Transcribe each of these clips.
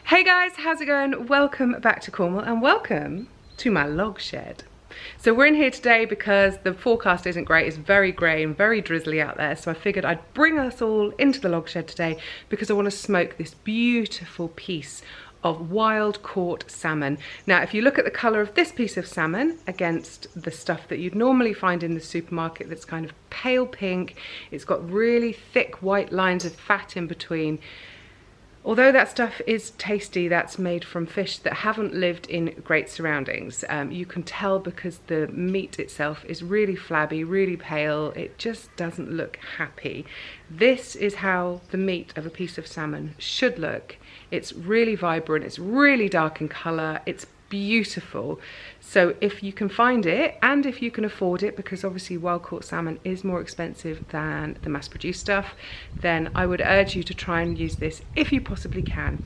Hey guys, how's it going? Welcome back to Cornwall and welcome to my log shed. So we're in here today because the forecast isn't great. It's very grey and very drizzly out there, so I figured I'd bring us all into the log shed today because I want to smoke this beautiful piece of wild caught salmon. Now if you look at the colour of this piece of salmon against the stuff that you'd normally find in the supermarket that's kind of pale pink, it's got really thick white lines of fat in between. Although that stuff is tasty, that's made from fish that haven't lived in great surroundings. You can tell because the meat itself is really flabby, really pale. It just doesn't look happy. This is how the meat of a piece of salmon should look. It's really vibrant, it's really dark in colour, it's beautiful. So if you can find it and if you can afford it, because obviously wild caught salmon is more expensive than the mass produced stuff, then I would urge you to try and use this if you possibly can.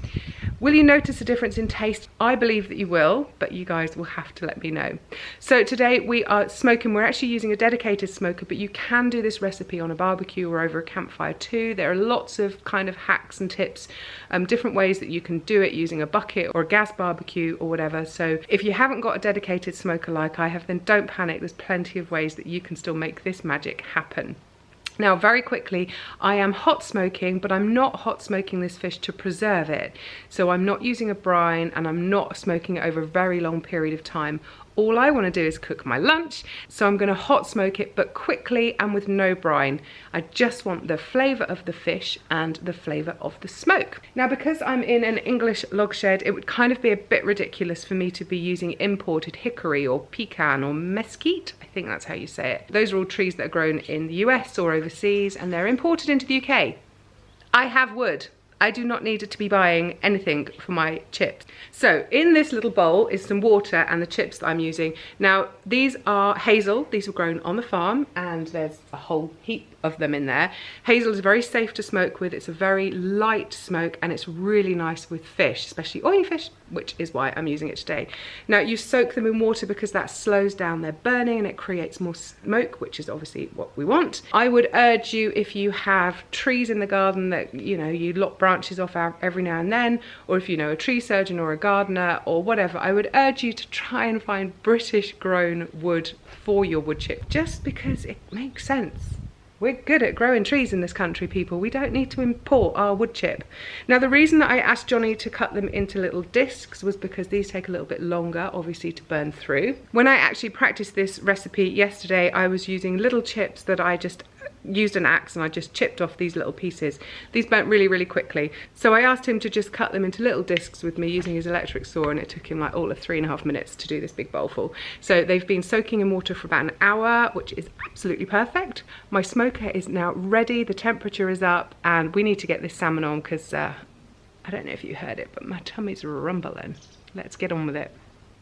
Will you notice a difference in taste? I believe that you will, but you guys will have to let me know. So today we are smoking. We're actually using a dedicated smoker, but you can do this recipe on a barbecue or over a campfire too. There are lots of kind of hacks and tips, different ways that you can do it using a bucket or a gas barbecue or whatever. So if you haven't got a dedicated smoker like I have, then don't panic. There's plenty of ways that you can still make this magic happen. Now, very quickly, I am hot smoking, but I'm not hot smoking this fish to preserve it. So I'm not using a brine and I'm not smoking it over a very long period of time. All I want to do is cook my lunch, so I'm going to hot smoke it, but quickly and with no brine. I just want the flavour of the fish and the flavour of the smoke. Now, because I'm in an English log shed, it would kind of be a bit ridiculous for me to be using imported hickory or pecan or mesquite. I think that's how you say it. Those are all trees that are grown in the US or overseas, and they're imported into the UK. I have wood. I do not need to be buying anything for my chips. So in this little bowl is some water and the chips that I'm using. Now these are hazel, these were grown on the farm and there's a whole heap of them in there. Hazel is very safe to smoke with, it's a very light smoke and it's really nice with fish, especially oily fish, which is why I'm using it today. Now you soak them in water because that slows down their burning and it creates more smoke, which is obviously what we want. I would urge you, if you have trees in the garden that, you know, you lop branches off every now and then, or if you know a tree surgeon or a gardener or whatever, I would urge you to try and find British grown wood for your wood chip, just because it makes sense. We're good at growing trees in this country, people. We don't need to import our wood chip. Now, the reason that I asked Johnny to cut them into little discs was because these take a little bit longer, obviously, to burn through. When I actually practiced this recipe yesterday, I was using little chips that I just used an axe and I just chipped off these little pieces. These burnt really, really quickly. So I asked him to just cut them into little discs with me using his electric saw, and it took him like all of 3.5 minutes to do this big bowlful. So they've been soaking in water for about an hour, which is absolutely perfect. My smoker is now ready, the temperature is up, and we need to get this salmon on because I don't know if you heard it, but my tummy's rumbling. Let's get on with it.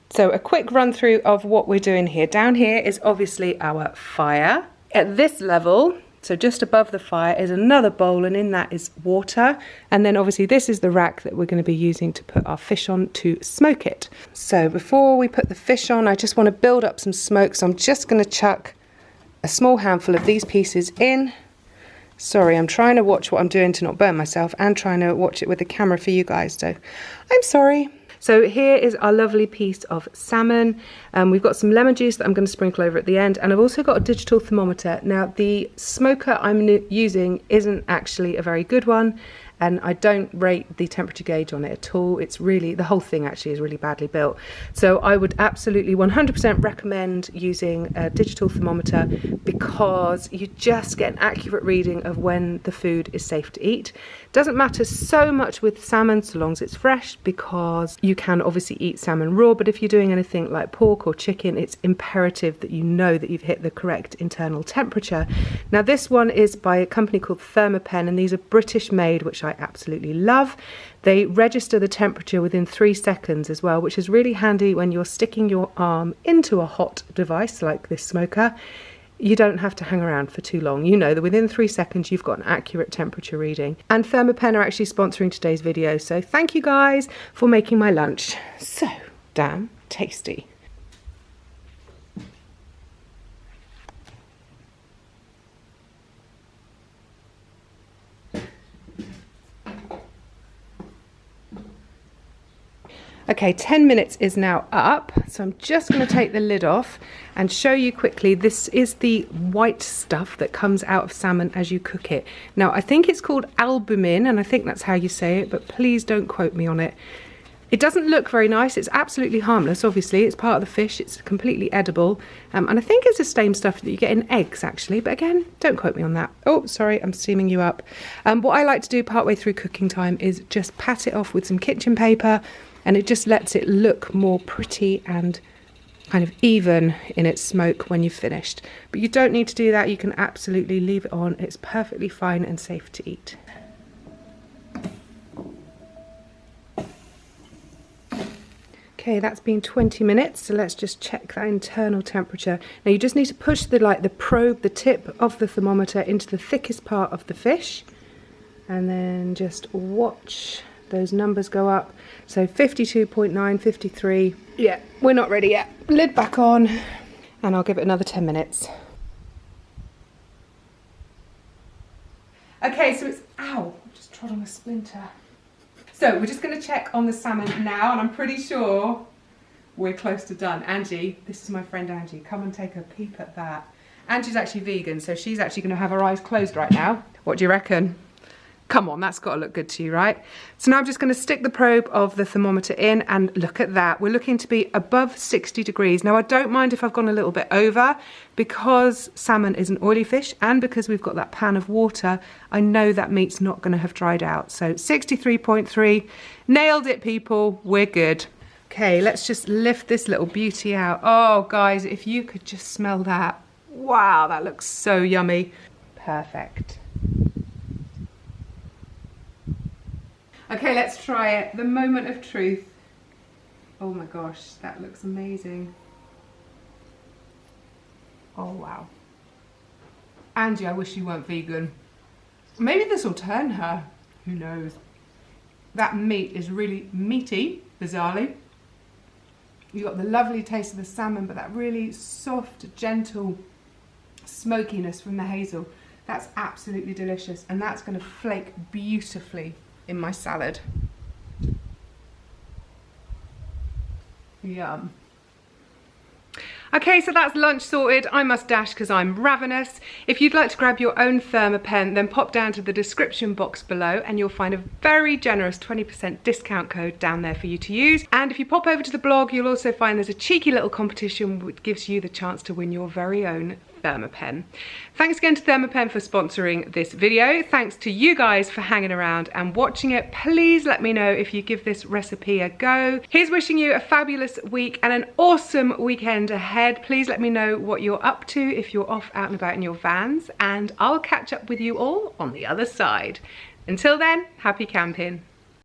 So a quick run through of what we're doing here. Down here is obviously our fire. At this level, so just above the fire, is another bowl, and in that is water. And then obviously this is the rack that we're going to be using to put our fish on to smoke it. So before we put the fish on, I just want to build up some smoke. So I'm just going to chuck a small handful of these pieces in. Sorry, I'm trying to watch what I'm doing to not burn myself and trying to watch it with the camera for you guys. So I'm sorry. So here is our lovely piece of salmon. We've got some lemon juice that I'm going to sprinkle over at the end, and I've also got a digital thermometer. Now the smoker I'm using isn't actually a very good one, and I don't rate the temperature gauge on it at all. It's really, the whole thing actually is really badly built. So I would absolutely 100% recommend using a digital thermometer because you just get an accurate reading of when the food is safe to eat. Doesn't matter so much with salmon so long as it's fresh, because you can obviously eat salmon raw, but if you're doing anything like pork or chicken, it's imperative that you know that you've hit the correct internal temperature. Now this one is by a company called Thermometer, and these are British made, which I absolutely love. They register the temperature within 3 seconds as well, which is really handy when you're sticking your arm into a hot device like this smoker. You don't have to hang around for too long. You know that within 3 seconds you've got an accurate temperature reading. And Thermopen are actually sponsoring today's video, so thank you guys for making my lunch so damn tasty. Okay, 10 minutes is now up, so I'm just going to take the lid off and show you quickly. This is the white stuff that comes out of salmon as you cook it. Now, I think it's called albumin, and I think that's how you say it, but please don't quote me on it. It doesn't look very nice. It's absolutely harmless, obviously. It's part of the fish. It's completely edible. And I think it's the same stuff that you get in eggs, actually. But again, don't quote me on that. Oh, sorry, I'm steaming you up. What I like to do partway through cooking time is just pat it off with some kitchen paper, and it just lets it look more pretty and kind of even in its smoke when you've finished. But you don't need to do that. You can absolutely leave it on. It's perfectly fine and safe to eat. Okay, that's been 20 minutes, so let's just check that internal temperature. Now you just need to push the probe, the tip of the thermometer into the thickest part of the fish, and then just watch those numbers go up. So 52.9, 53. Yeah, we're not ready yet. Lid back on, and I'll give it another 10 minutes. Okay, so it's, ow, I just trod on a splinter. So we're just going to check on the salmon now, and I'm pretty sure we're close to done. Angie, this is my friend Angie. Come and take a peep at that. Angie's actually vegan, so she's actually going to have her eyes closed right now. What do you reckon? Come on, that's got to look good to you, right? So now I'm just going to stick the probe of the thermometer in, and look at that. We're looking to be above 60 degrees. Now, I don't mind if I've gone a little bit over, because salmon is an oily fish, and because we've got that pan of water, I know that meat's not going to have dried out. So 63.3, nailed it, people. We're good. Okay, let's just lift this little beauty out. Oh, guys, if you could just smell that. Wow, that looks so yummy. Perfect. Okay, let's try it. The moment of truth. Oh my gosh, that looks amazing. Oh wow. Angie, I wish you weren't vegan. Maybe this will turn her. Who knows? That meat is really meaty, bizarrely. You've got the lovely taste of the salmon, but that really soft, gentle smokiness from the hazel. That's absolutely delicious, and that's going to flake beautifully in my salad. Yum. Okay, so that's lunch sorted. I must dash because I'm ravenous. If you'd like to grab your own Thermopen, then pop down to the description box below and you'll find a very generous 20% discount code down there for you to use. And if you pop over to the blog, you'll also find there's a cheeky little competition which gives you the chance to win your very own Thermopen. Thanks again to Thermopen for sponsoring this video. Thanks to you guys for hanging around and watching it. Please let me know if you give this recipe a go. Here's wishing you a fabulous week and an awesome weekend ahead. Please let me know what you're up to if you're off out and about in your vans, and I'll catch up with you all on the other side. Until then, happy camping.